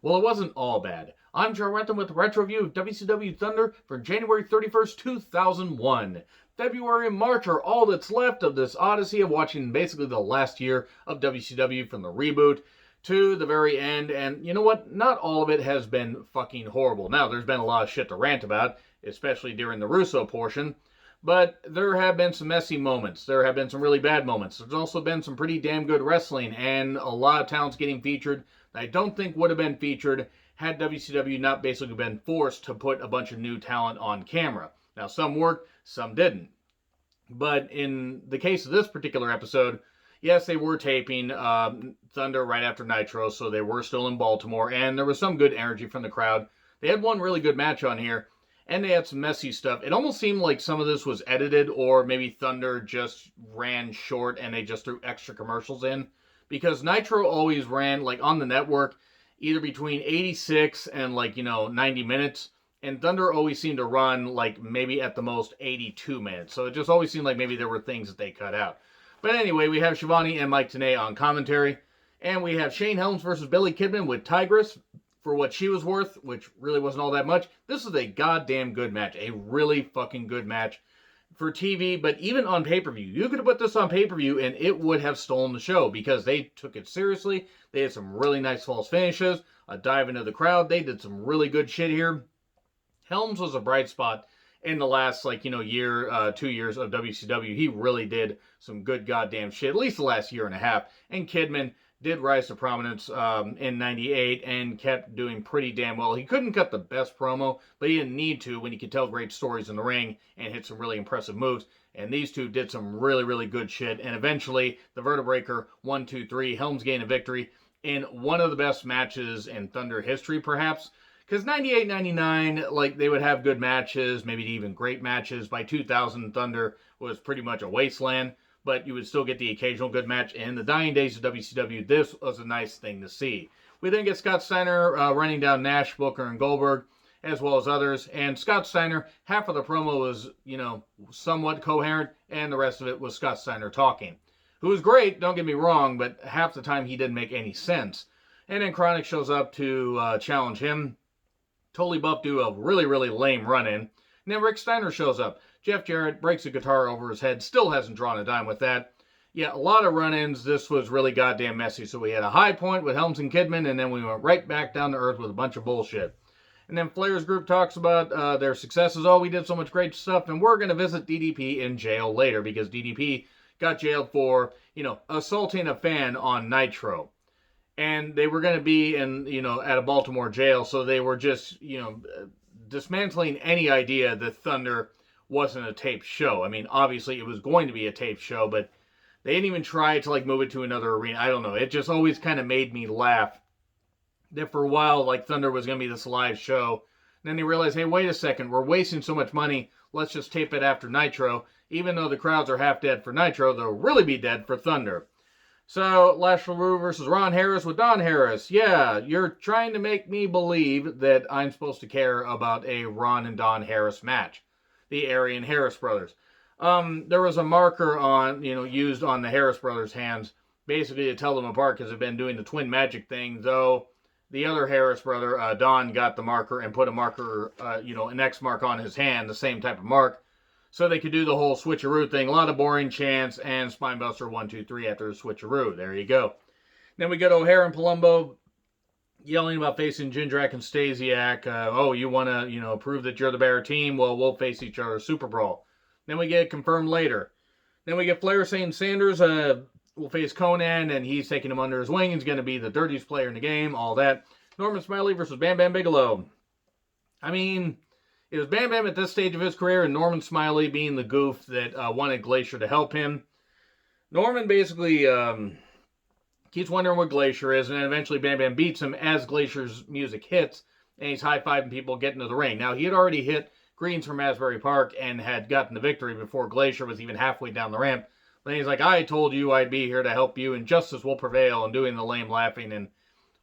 Well, it wasn't all bad. I'm Joe Rentham with a retro review of WCW Thunder for January 31st, 2001. February and March are all that's left of this odyssey of watching basically the last year of WCW from the reboot to the very end. And you know what? Not all of it has been fucking horrible. Now, there's been a lot of shit to rant about, especially during the Russo portion. But there have been some messy moments. There have been some really bad moments. There's also been some pretty damn good wrestling and a lot of talents getting featured that I don't think would have been featured had WCW not basically been forced to put a bunch of new talent on camera. Now, some worked, some didn't. But in the case of this particular episode, yes, they were taping Thunder right after Nitro, so they were still in Baltimore, and there was some good energy from the crowd. They had one really good match on here, and they had some messy stuff. It almost seemed like some of this was edited, or maybe Thunder just ran short and they just threw extra commercials in. Because Nitro always ran, like on the network, either between 86 and 90 minutes. And Thunder always seemed to run like maybe at the most 82 minutes. So it just always seemed like maybe there were things that they cut out. But anyway, we have Shivani and Mike Tenay on commentary. And we have Shane Helms versus Billy Kidman with Tigress. For what she was worth, which really wasn't all that much, this is a goddamn good match. A really fucking good match for TV, but even on pay-per-view. You could have put this on pay-per-view and it would have stolen the show because they took it seriously. They had some really nice false finishes, a dive into the crowd. They did some really good shit here. Helms was a bright spot in the last, year, 2 years of WCW. He really did some good goddamn shit, at least the last year and a half. And Kidman did rise to prominence in 98 and kept doing pretty damn well. He couldn't cut the best promo, but he didn't need to when he could tell great stories in the ring and hit some really impressive moves. And these two did some really, really good shit. And eventually, the Vertebreaker 1, 2, 3, Helms gained a victory in one of the best matches in Thunder history, perhaps. Because 98, 99, they would have good matches, maybe even great matches. By 2000, Thunder was pretty much a wasteland. But you would still get the occasional good match. In the dying days of WCW, this was a nice thing to see. We then get Scott Steiner running down Nash, Booker, and Goldberg, as well as others. And Scott Steiner, half of the promo was, somewhat coherent, and the rest of it was Scott Steiner talking. Who was great, don't get me wrong, but half the time he didn't make any sense. And then Chronic shows up to challenge him. Totally buffed do a really, really lame run-in. And then Rick Steiner shows up. Jeff Jarrett breaks a guitar over his head. Still hasn't drawn a dime with that. Yeah, a lot of run-ins. This was really goddamn messy. So we had a high point with Helms and Kidman, and then we went right back down to earth with a bunch of bullshit. And then Flair's group talks about their successes. Oh, we did so much great stuff, and we're going to visit DDP in jail later because DDP got jailed for, assaulting a fan on Nitro. And they were going to be in, at a Baltimore jail, so they were just, dismantling any idea that Thunder wasn't a taped show. I mean, obviously it was going to be a taped show, but they didn't even try to move it to another arena. I don't know. It just always kind of made me laugh that for a while, Thunder was going to be this live show. And then they realized, hey, wait a second, we're wasting so much money. Let's just tape it after Nitro. Even though the crowds are half dead for Nitro, they'll really be dead for Thunder. So, Lash LaRue versus Ron Harris with Don Harris. Yeah, you're trying to make me believe that I'm supposed to care about a Ron and Don Harris match. The Aryan Harris brothers. There was a marker on, used on the Harris brothers' hands, basically to tell them apart because they've been doing the twin magic thing, though the other Harris brother, Don, got the marker and put a marker, an X mark on his hand, the same type of mark, so they could do the whole switcheroo thing. A lot of boring chants and Spinebuster 1, 2, 3 after the switcheroo. There you go. Then we get O'Hare and Palumbo yelling about facing Jindrak and Stasiak. Oh, you want to, prove that you're the better team? Well, we'll face each other Super Brawl. Then we get it confirmed later. Then we get Flair saying Sanders will face Conan, and he's taking him under his wing. He's going to be the dirtiest player in the game, all that. Norman Smiley versus Bam Bam Bigelow. I mean, it was Bam Bam at this stage of his career, and Norman Smiley being the goof that wanted Glacier to help him. Norman basically keeps wondering what Glacier is, and then eventually Bam Bam beats him as Glacier's music hits, and he's high-fiving people getting to the ring. Now, he had already hit Greens from Asbury Park and had gotten the victory before Glacier was even halfway down the ramp. Then he's like, I told you I'd be here to help you, and justice will prevail, and doing the lame laughing. And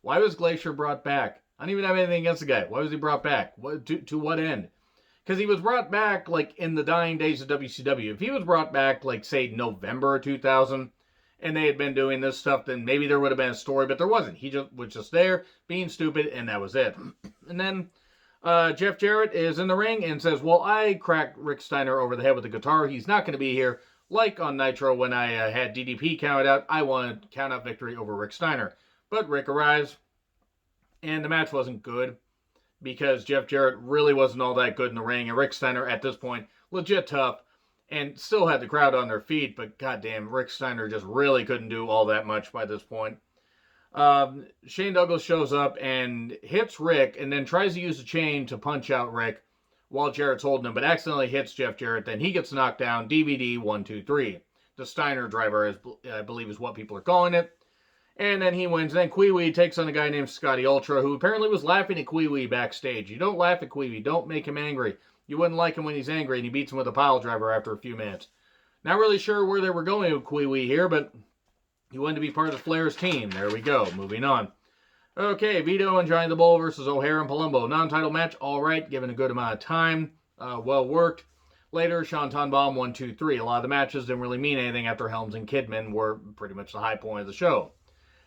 why was Glacier brought back? I don't even have anything against the guy. Why was he brought back? To what end? Because he was brought back, in the dying days of WCW. If he was brought back, say, November of 2000, and they had been doing this stuff, then maybe there would have been a story, but there wasn't. He was just there, being stupid, and that was it. And then Jeff Jarrett is in the ring and says, well, I cracked Rick Steiner over the head with a guitar. He's not going to be here. Like on Nitro when I had DDP counted out, I wanted count out victory over Rick Steiner. But Rick arrives, and the match wasn't good because Jeff Jarrett really wasn't all that good in the ring, and Rick Steiner at this point, legit tough, and still had the crowd on their feet, but goddamn, Rick Steiner just really couldn't do all that much by this point. Shane Douglas shows up and hits Rick, and then tries to use the chain to punch out Rick while Jarrett's holding him, but accidentally hits Jeff Jarrett. Then he gets knocked down. DVD 1, 2, 3. The Steiner driver, I believe, is what people are calling it. And then he wins. Then Kwee Wee takes on a guy named Scotty Ultra, who apparently was laughing at Kwee Wee backstage. You don't laugh at Kwee Wee. Don't make him angry. You wouldn't like him when he's angry, and he beats him with a pile driver after a few minutes. Not really sure where they were going with Kwee Wee here, but he wanted to be part of the Flair's team. There we go. Moving on. Okay, Vito and Johnny the Bull versus O'Hare and Palumbo. Non-title match, all right, given a good amount of time. Well worked. Later, Shanton Bomb 1, 2, 3. A lot of the matches didn't really mean anything after Helms and Kidman were pretty much the high point of the show.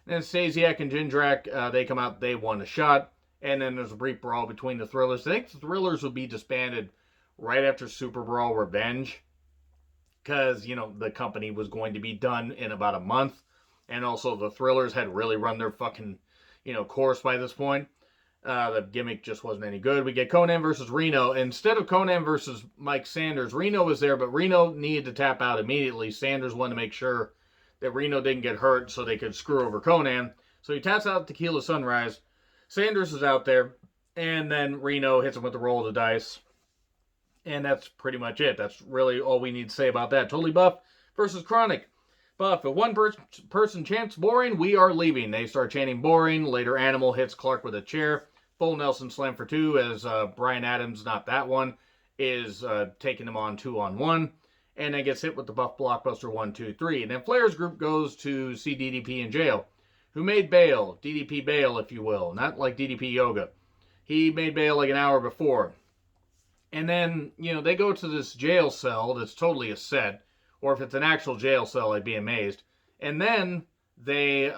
Then Stasiak and Jindrak, they come out, they won a shot. And then there's a brief brawl between the Thrillers. I think the Thrillers would be disbanded right after Super Brawl Revenge. Because, you know, the company was going to be done in about a month. And also the Thrillers had really run their fucking, course by this point. The gimmick just wasn't any good. We get Conan versus Reno. Instead of Conan versus Mike Sanders, Reno was there, but Reno needed to tap out immediately. Sanders wanted to make sure that Reno didn't get hurt so they could screw over Conan. So he taps out Tequila Sunrise. Sanders is out there, and then Reno hits him with the roll of the dice. And that's pretty much it. That's really all we need to say about that. Totally Buff versus Chronic. Buff, if one person chants boring, we are leaving. They start chanting boring. Later, Animal hits Clark with a chair. Full Nelson Slam for 2 as Brian Adams, not that one, is taking them on 2-on-1. And then gets hit with the Buff Blockbuster 1, 2, 3. And then Flair's group goes to see DDP in jail. Who made bail? DDP bail, if you will. Not like DDP Yoga. He made bail like an hour before. And then, they go to this jail cell that's totally a set. Or if it's an actual jail cell, I'd be amazed. And then they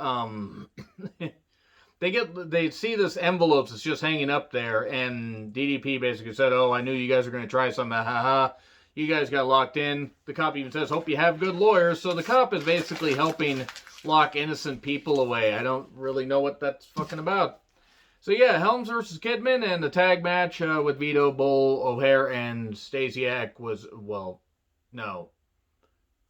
they see this envelope that's just hanging up there, and DDP basically said, "Oh, I knew you guys were going to try something. Ha. You guys got locked in." The cop even says, "Hope you have good lawyers." So the cop is basically helping lock innocent people away. I don't really know what that's fucking about. So yeah, Helms versus Kidman, and the tag match with Vito, Bull, O'Hare, and Stasiak was, No,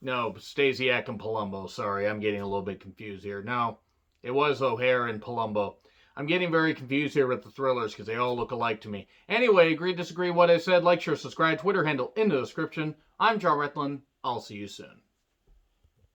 Stasiak and Palumbo. Sorry, I'm getting a little bit confused here. No, it was O'Hare and Palumbo. I'm getting very confused here with the Thrillers because they all look alike to me. Anyway, agree, disagree what I said, like, share, subscribe, Twitter handle in the description. I'm John Retlin. I'll see you soon.